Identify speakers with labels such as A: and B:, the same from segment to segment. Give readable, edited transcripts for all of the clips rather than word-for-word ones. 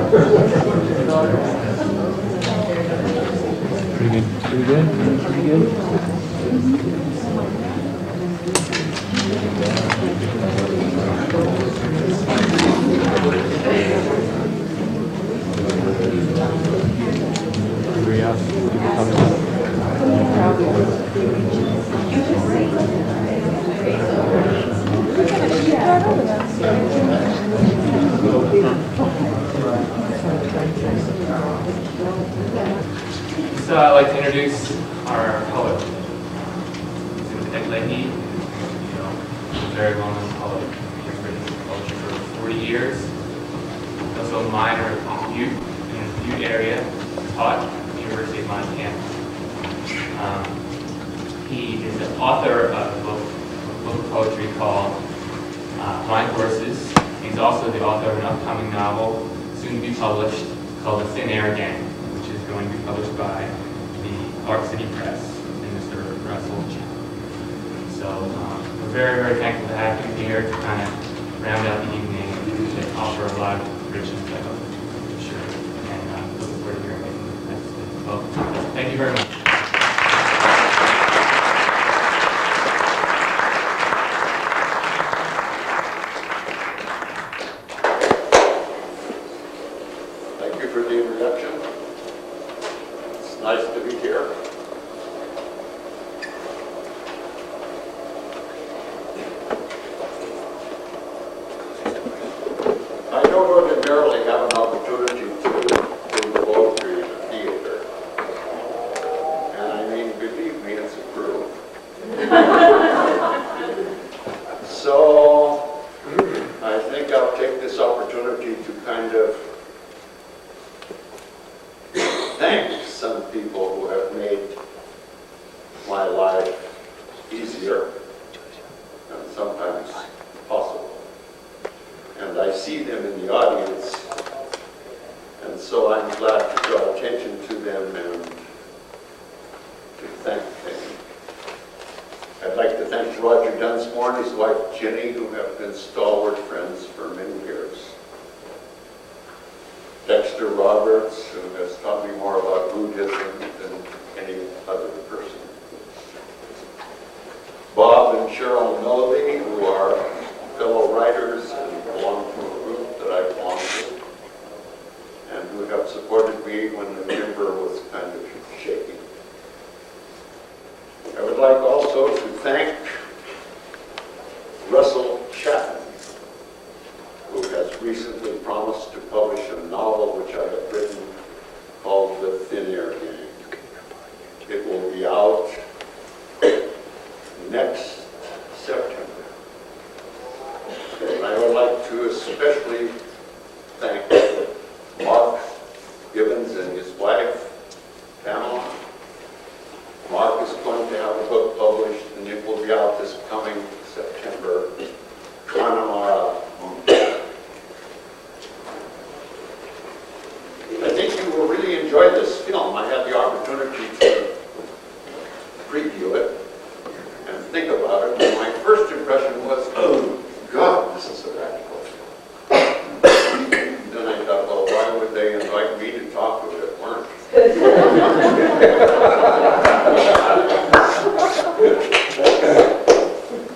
A: Pretty good. Pretty good. Pretty good. Hurry up. People coming.
B: So I'd like to introduce our poet. His name is Ed Lahey. Very well-known poet. He's written poetry for 40 years. He's also a minor in Butte, in the Butte area, taught at the University of Montana. He is the author of a book of poetry called Blind Horses. He's also the author of an upcoming novel, soon to be published, called The Thin Air Gang, which is going to be published by the Park City Press and Mr. Russell. So we're very, very thankful to have you here to kind of round out the evening and offer a lot of richness, I hope, for sure. And looking forward to hearing it next week. Well, thank you very much.
C: Thank you for the introduction. It's nice to be here. I don't ordinarily have an opportunity to read poetry in a theater. And I mean, believe me, it's a brew. So I think I'll take this opportunity to kind of thank some people who have made my life easier and sometimes possible. And I see them in the audience, and so I'm glad to draw attention to them and to thank them. I'd like to thank Roger Dunsmore and his wife Jenny, who have been stalwart friends for many years. Dexter Roberts, who has taught me more about Buddhism than any other person. Bob and Cheryl Melody, who are fellow writers and belong to a group that I belong to, and who have supported me when the timber was kind of shaky. I would like also to thank Russell Chapman, who has recently promised to publish a novel which I have written called The Thin Air Gang. It will be out next September. And I would like to especially thank Mark Gibbons and his wife, Pamela. Mark is going to have a book published, and it will be out this coming September. Connemara. I think you will really enjoy this film. I had the opportunity to preview it and think about it. And my first impression was, oh, God, this is a radical film. Then I thought, well, why would they invite me to talk to it? It weren't.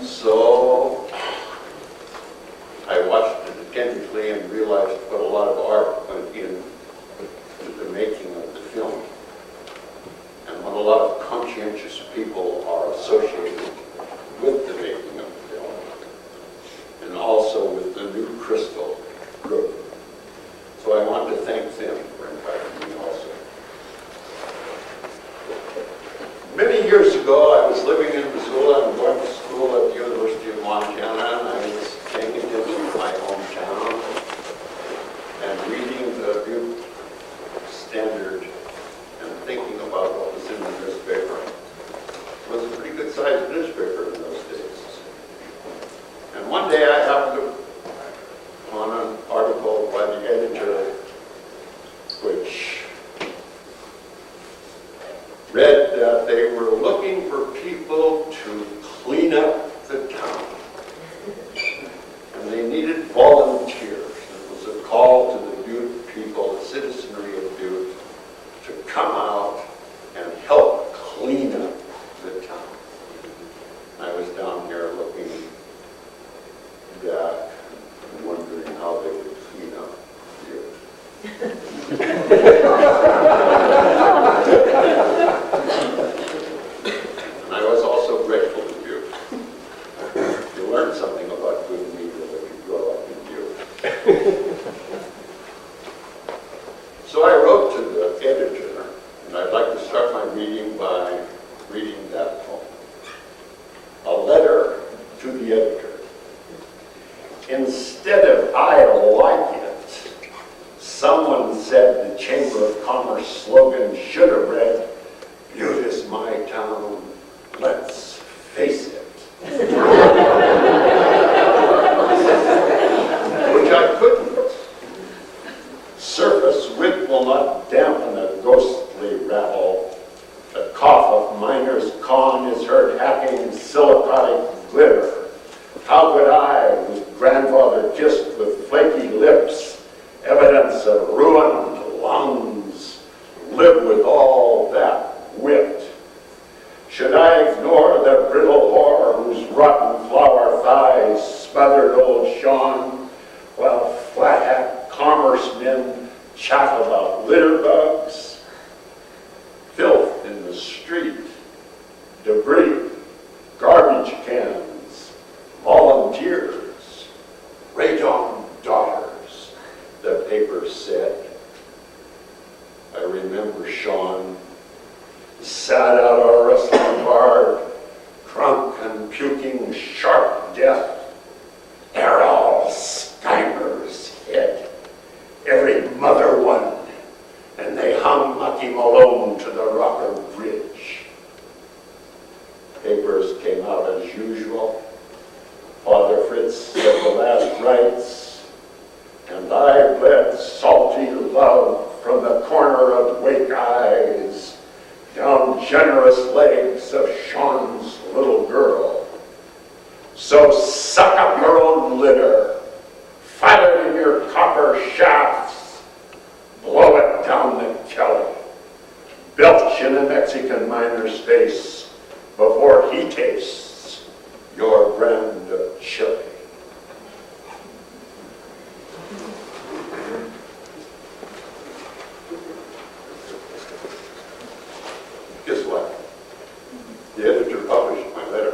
C: So I watched it attentively and realized what a lot of art went into the making of the film, and what a lot of conscientious people are associated with the making of the film, and also with the New Crystal group. So I want to thank them for inviting me also. Many years ago, I was living in Missoula and going to school at the University of Montana, and I was paying attention to my hometown and reading the Butte Standard and thinking about what was in the newspaper. It was a pretty good size So I wrote to the editor, and I'd like to start my reading by reading that poem. A letter to the editor. Instead of "I like it," someone said the Chamber of Commerce slogan should have read, "Butte is my town, let's face it." Which I couldn't. Surface wit will not dampen a ghostly rattle. The cough of miner's con is heard hacking silicotic glitter. How could I, whose grandfather kissed with flaky lips evidence of ruined lungs, live with all that wit? Should I ignore the brittle whore whose rotten flower thighs smothered old Sean, while flat-hat commerce men chat about litter bugs? Filth in the street, debris, garbage cans, volunteers, radon daughters, the paper said. I remember Sean sat out our wrestling bar, drunk and puking sharp death. They're all Scheimer's head, every mother one, and they hung Lucky Malone to the Rocker Bridge. Papers came out as usual. Father Fritz said the last rites, and I bled salty love from the corner of wake eyes down generous legs of Sean's little girl. So suck up your own litter, file it in your copper shafts, blow it down the Kelly, belch in a Mexican miner's face before he tastes your brand of chili. Guess what? The editor published my letter.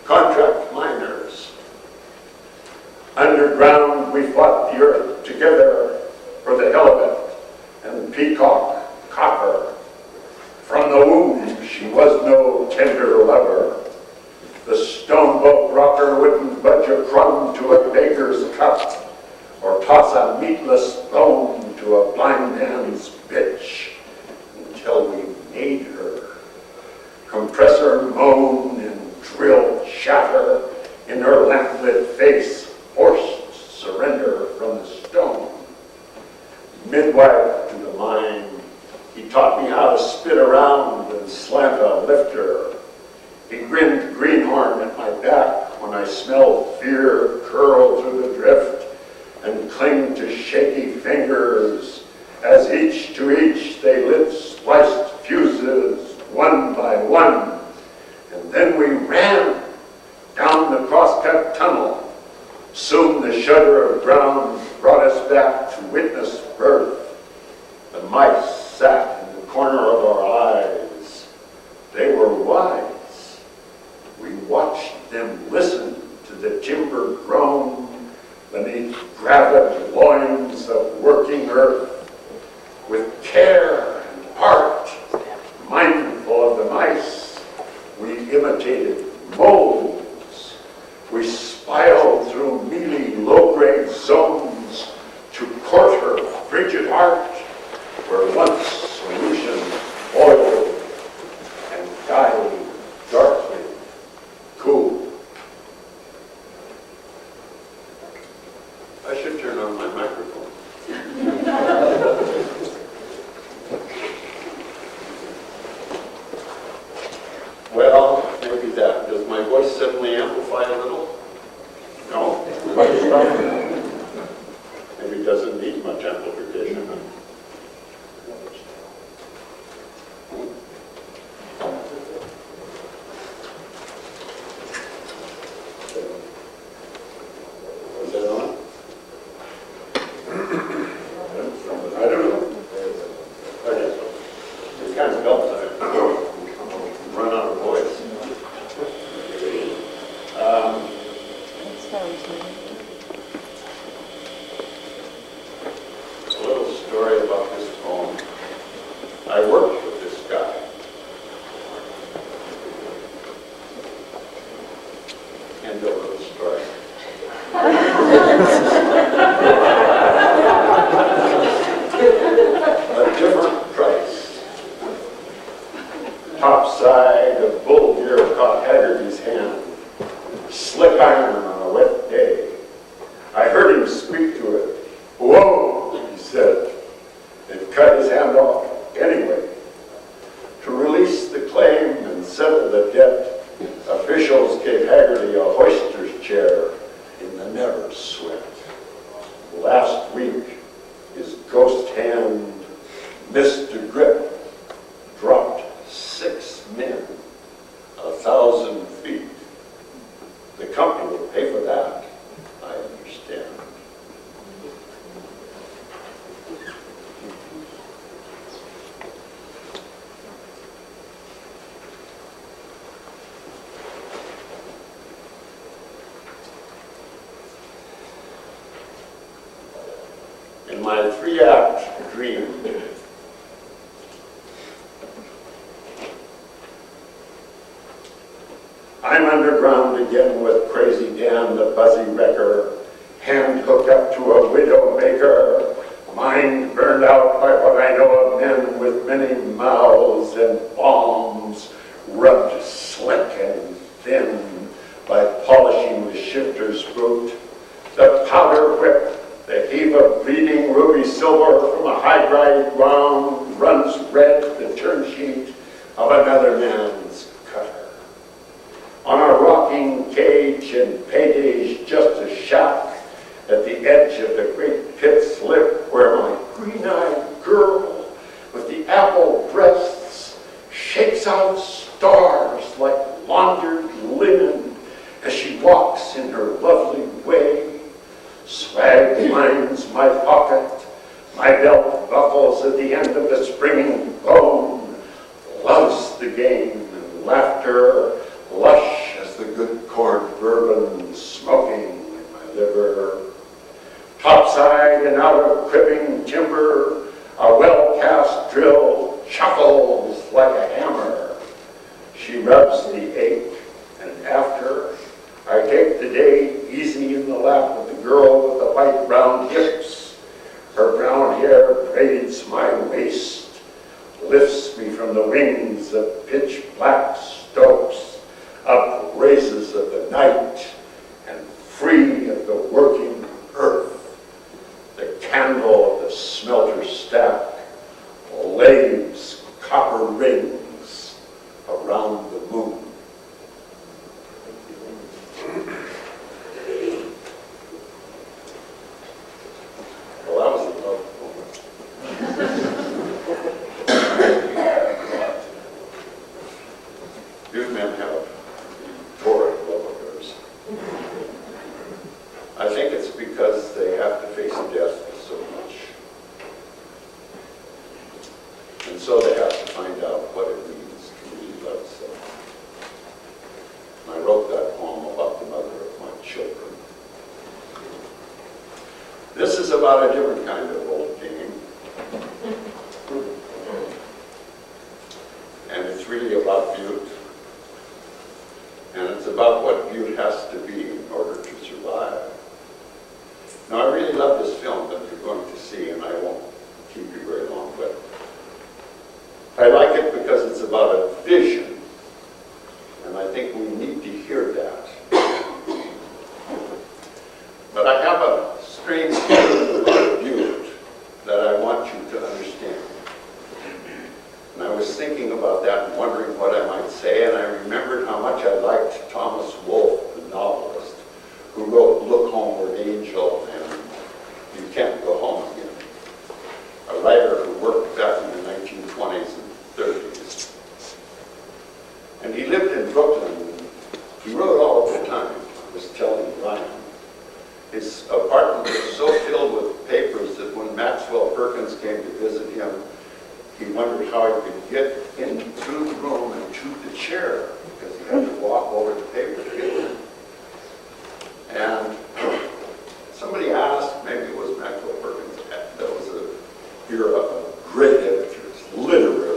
C: Contract miners. Underground we fought the earth together for the halibut and peacock copper. From the womb she was no tender lover. The stone-boat rocker wouldn't budge a crumb to a baker's cup or toss a meatless bone to a blind man's bitch until we made her. Compressor moan and drill chatter in her lamplit face, forced surrender from the stone. Midwife to the mine, he taught me how to spit around and slant a lifter. He grinned greenhorn at my back when I smelled fear curl through the drift and cling to shaky fingers as each to each they lit spliced fuses one by one. And then we ran down the crosscut tunnel. Soon the shudder of ground brought us back to witness birth. The mice sat in the corner of our eyes. They were wise. We watched them listen to the timber groan beneath gravid loins of working earth. With care and art, mindful of the mice, we imitated molds. We spiraled through mealy, low-grade zones to court her frigid heart, where once solution oiled and died darkly, cool. I should turn on my microphone. Well, maybe that. Does my voice suddenly amplify a little? No? Maybe it doesn't need much amplification. Was that on? I don't know. Okay. I worked with this guy. End of the story. A different price. Topside of bull deer caught Haggerty's hand. Slick iron on a wet day. I heard him speak to it. Whoa, he said. They've cut his hand off anyway. To release the claim and settle the debt, officials gave Haggerty a hoister's chair in the never sweat. Last week, his ghost hand missed a grip, dropped 6 men, 1,000 feet. The company will pay for that, I understand. In my 3-act dream, I'm underground again with Crazy Dan, the buzzy wrecker, hand hooked up to a widow maker, mind burned out by what I know of men with many mouths and bombs, rubbed slick and thin by polishing the shifter's boot, the powder whip, the heave of bleeding ruby silver from a high-grade ground runs red the turn sheet of another man's cutter. On a rocking cage and payday's just a shack at the edge of the great pit slip where my green-eyed girl with the apple breasts shakes out stars like laundered linen as she walks in her lovely way. Swag lines my pocket, my belt buckles at the end of the springing bone, loves the game and laughter, lush as the good corn bourbon smoking in my liver. Topside and out of cribbing timber, a well-cast drill chuckles like a hammer. She rubs the ache, and after, I take the day easy in the lap of the girl with the white round hips. Her brown hair braids my waist, lifts me from the wings of pitch black stokes, up races of the night, and free of the working earth. The candle of the smelter stack laves copper rings around the moon. Well, that was a love moment. You men have a torrid love affairs. I think it's because they have to face death so much. And so they have to find out what it means to really love someone. And I wrote that poem about the mother of my children. This is about a different kind of old game. And it's really about Butte. And it's about what Butte has to be in order to survive. Now, I really love this film that you're going to see, and I won't keep you very long, but I like it because it's about a vision, and I think we need to hear that. But I have a strange feeling about Butte that I want you to understand. And I was thinking about that and wondering what I might say, and I remembered how much I liked Thomas Wolfe, the novelist, who wrote Look Homeward, Angel, and You Can't Go Home Again. A writer who worked back in the 1920s and 30s. And he lived in Brooklyn. He wrote all the time. I was telling Ryan. His apartment was so filled with papers that when Maxwell Perkins came to visit him, he wondered how he could get in through the room and to the chair because he had to walk over the paper to get in. And somebody asked, maybe it was Maxwell Perkins, that was a era of great editors, literary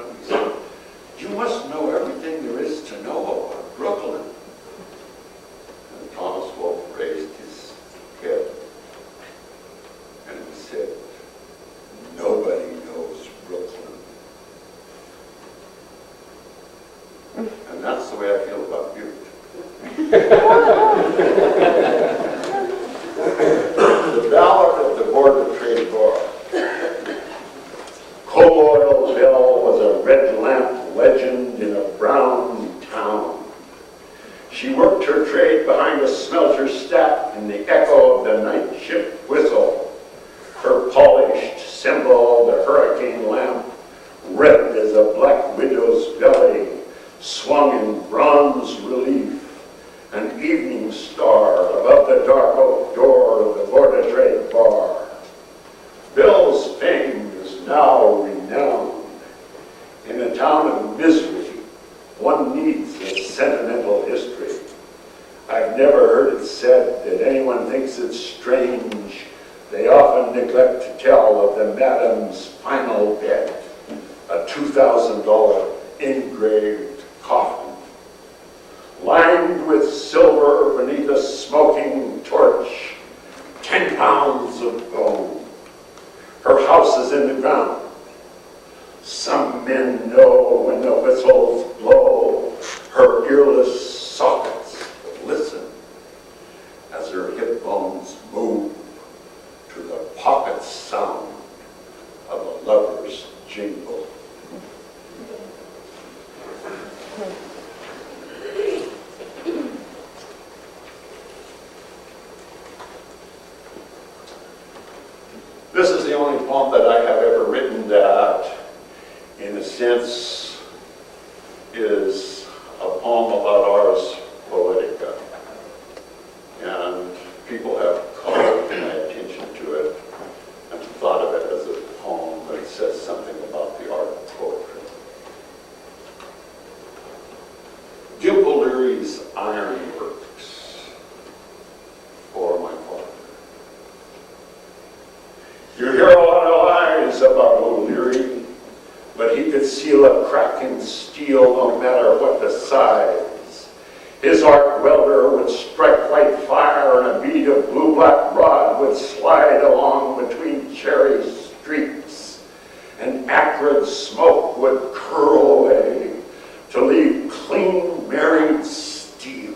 C: him. He said, "You must know everything there is to know about Brooklyn." And Thomas Wolfe raised his head and he said, "Nobody knows Brooklyn." And that's the way I feel about Butte. The Ballad of the Board of Trade Bar. Coal Oil Bill was a red lamp legend in a brown town. She worked her trade behind a smelter stack in the echo of the night shift whistle. Her polished symbol, the hurricane lamp, red as a black widow's belly, swung in bronze relief, an evening star above the dark oak door of the Board of Trade Bar. Bill's fame is now renowned. In a town of misery, one needs a sentimental history. I've never heard it said that anyone thinks it's strange. They often neglect to tell of the madam's final bed, a $2,000 engraved coffin, lined with silver beneath a smoking torch, 10 pounds of bone. Her house is in the ground. Some men know when the whistles blow, her earless sockets listen as her hip bones move to the pocket sound of a lover's jingle. This is the only poem that I have ever written that, in a sense, is a poem about ars poetica. And people have called my attention to it and thought of it as a poem that says something about the art of poetry. Dimple Leary's Ironworks, for my father. You hear a lot of lies about O'Leary, but he could seal a crack in steel no matter what the size. His arc welder would strike white fire and a bead of blue-black rod would slide along between cherry streaks. And acrid smoke would curl away to leave clean married steel,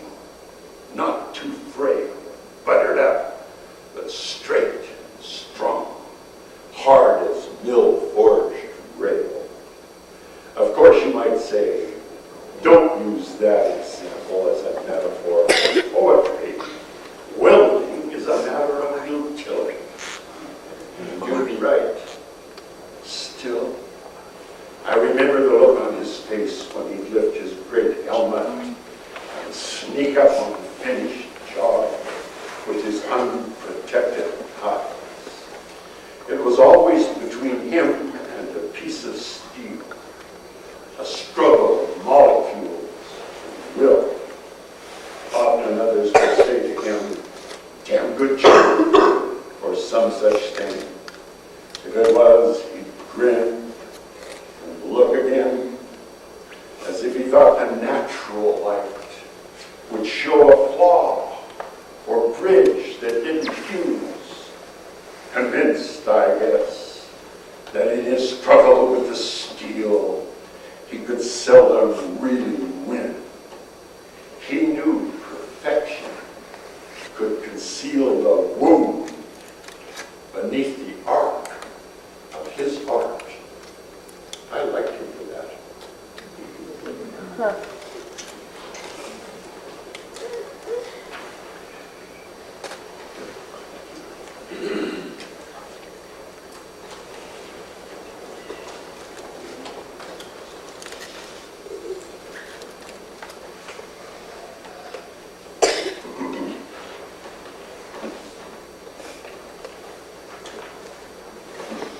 C: not too frail, buttered up, but straight and strong, hard as mill-forged rail. Of course, you might say, don't use that example as a metaphor for poetry. Welding is a matter of utility. You'd be right. Still, I remember the look on his face when he'd lift his great helmet and sneak up on the finished job with his unprotected eyes. It was always between him and a piece of steel, a struggle of molecules and will. Often others would say to him, "Damn good job," or some such thing. If it was, he'd grin and look again, as if he thought a natural light would show a flaw or bridge that didn't fuse. Convinced, I guess, that in his struggle with the steel, he could seldom really win. He knew perfection could conceal the wound beneath the arc of his art. I liked him for that.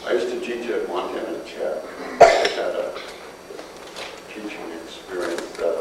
C: I used to teach at Montana Tech. I had a teaching experience that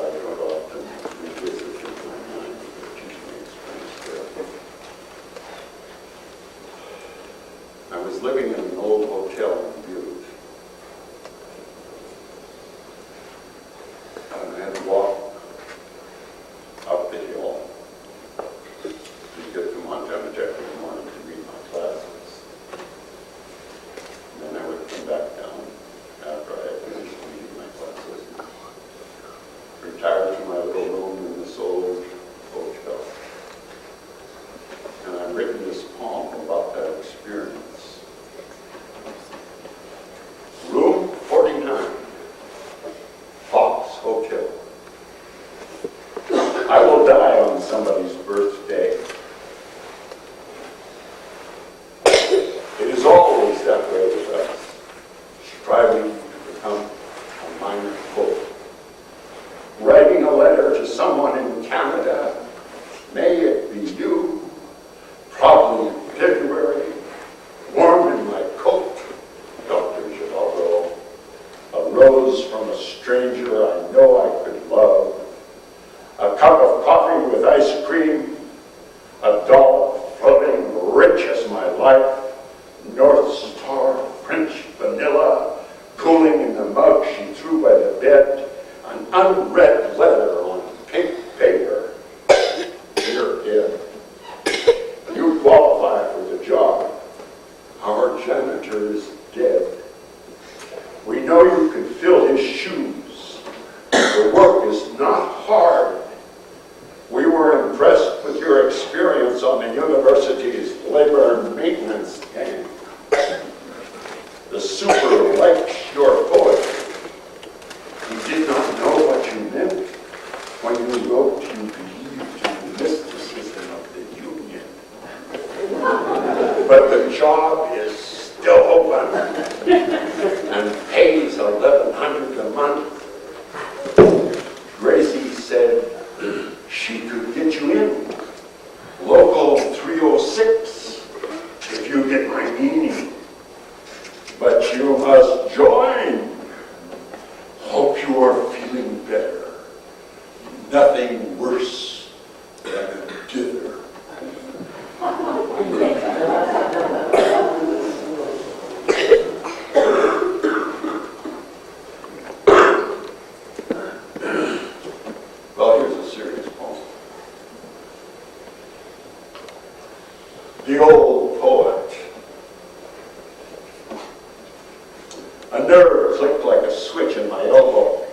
C: unquote. Writing a letter to someone in Canada, may it be you, probably in February, warm in my coat, Dr. Givaldo, a rose from a stranger I know I could love, a cup of coffee with ice cream, a doll floating rich as my life, North Star, French vanilla, cooling in the mug she threw by the bed, an unread letter on pink paper. Dear Ed, you qualify for the job. Our janitor is dead. We know you can fill his shoes. The work is not hard. We were impressed with your experience on the university's labor and maintenance gang. The super liked your poetry. He did not know what you meant when you wrote you believed in the mysticism of the Union. But the job is still open and pays $1,100 a month. Gracie said she could get you in. Local 306, if you get my meaning. But you must join. Hope you are feeling better. Nothing worse than a dither. Well, here's a serious poem. The Old Poet. A nerve clicked like a switch in my elbow.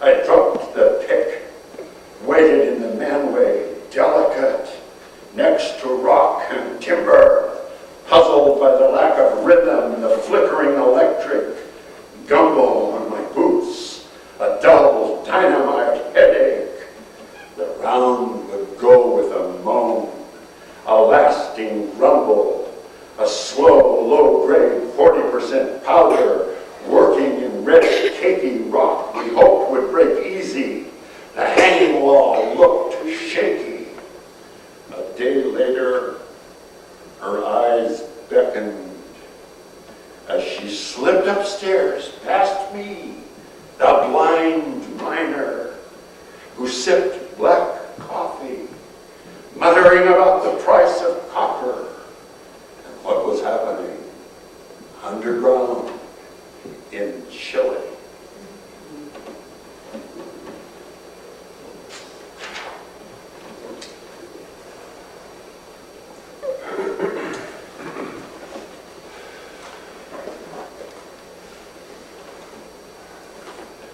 C: I dropped the pick, waited in the manway, delicate, next to rock and timber, puzzled by the lack of rhythm and the flickering electric gumbo on my boots, a dull dynamite headache. The round would go with a moan, a lasting rumble, a slow, low-grade 40% powder working in red, cakey rock we hoped would break easy. The hanging wall looked shaky. A day later, her eyes beckoned as she slipped upstairs past me, the blind miner who sipped black coffee, muttering about the price of copper and what was happening underground in Chile.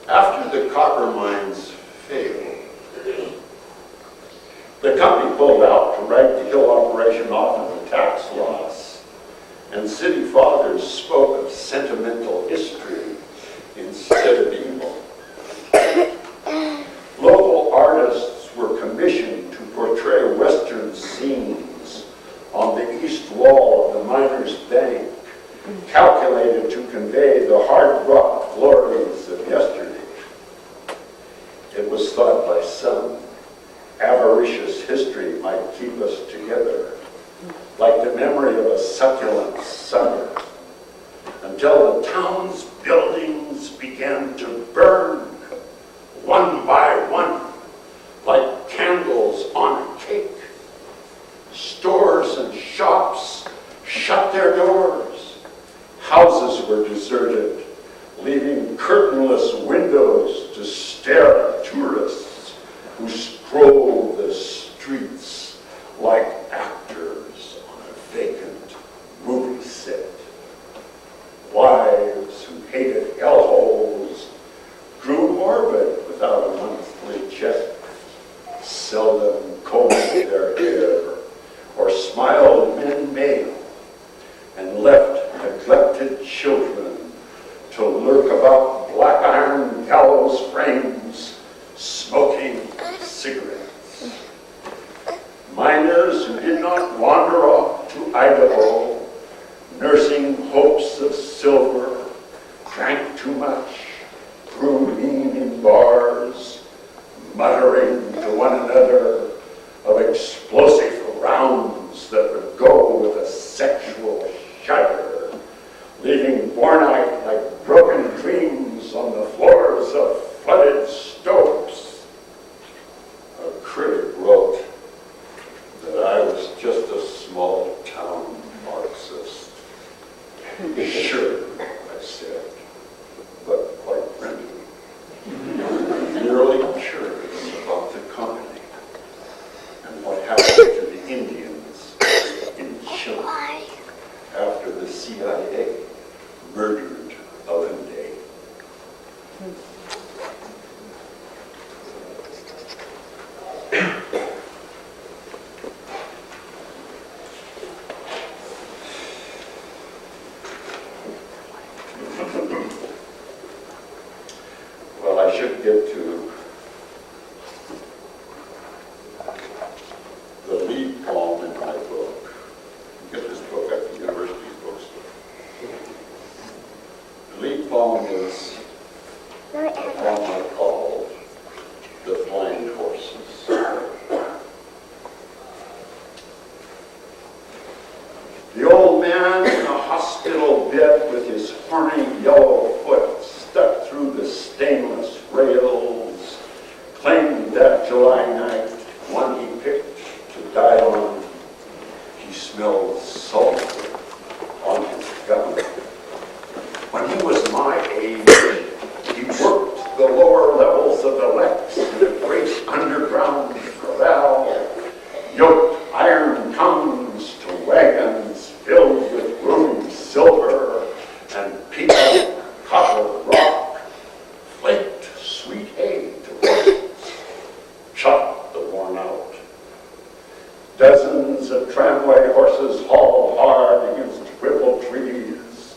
C: After the copper mines failed, the company pulled out to write the Hill operation off of the tax loss, and city fathers spoke of sentimental history instead of evil. Local artists were commissioned to portray Western scenes on the east wall of the Miners' Bank, calculated to convey the hard rock glories of yesterday. It was thought by some avaricious history might keep us together, like the memory of a succulent summer, until the town's buildings began to burn, one by one, like candles on a cake. Stores and shops shut their doors. Houses were deserted, leaving curtainless windows to stare at tourists who stroll the streets like actors on a vacant movie set. Wives who hated hellholes Well, I should get to the lead poem in my book. Get this book at the university's bookstore. The lead poem is a poem I call The Flying Horses. The old man in a hospital bed with his horny yellow foot stuck through the stainless rails claimed that July night, one he picked to die on, he smelled sulfur on his gun. When he was my age, he worked the lower levels of the Lex in a great underground corral, yoked iron tongues to wagons filled with ruby silver and peanut copper rock, flaked sweet hay to horses, chopped the worn out. Dozens of tramway horses hauled hard against whipple trees,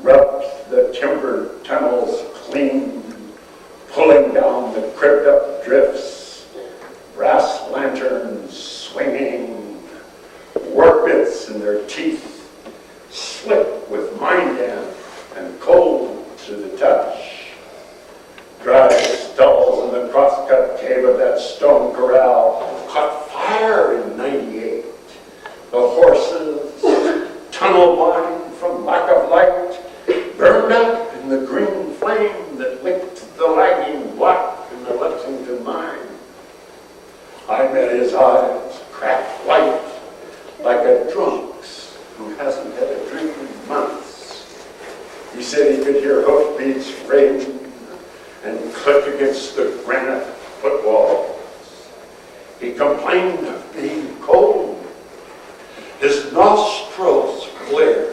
C: rubbed the timbered tunnels clean, pulling down the cribbed up drifts, brass lanterns swinging, war bits in their teeth, slick with mine damp and cold to the touch. Dry stalls in the crosscut cave of that stone corral caught fire in '98. The horses, tunnel blind from lack of light, burned up in the green flame that licked the lagging block in the Lexington mine. I met his eyes, cracked white, like a drunk's who hasn't had a drink in months. He said he could hear hoofbeats ring and click against the granite footwalls. He complained of being cold. His nostrils glared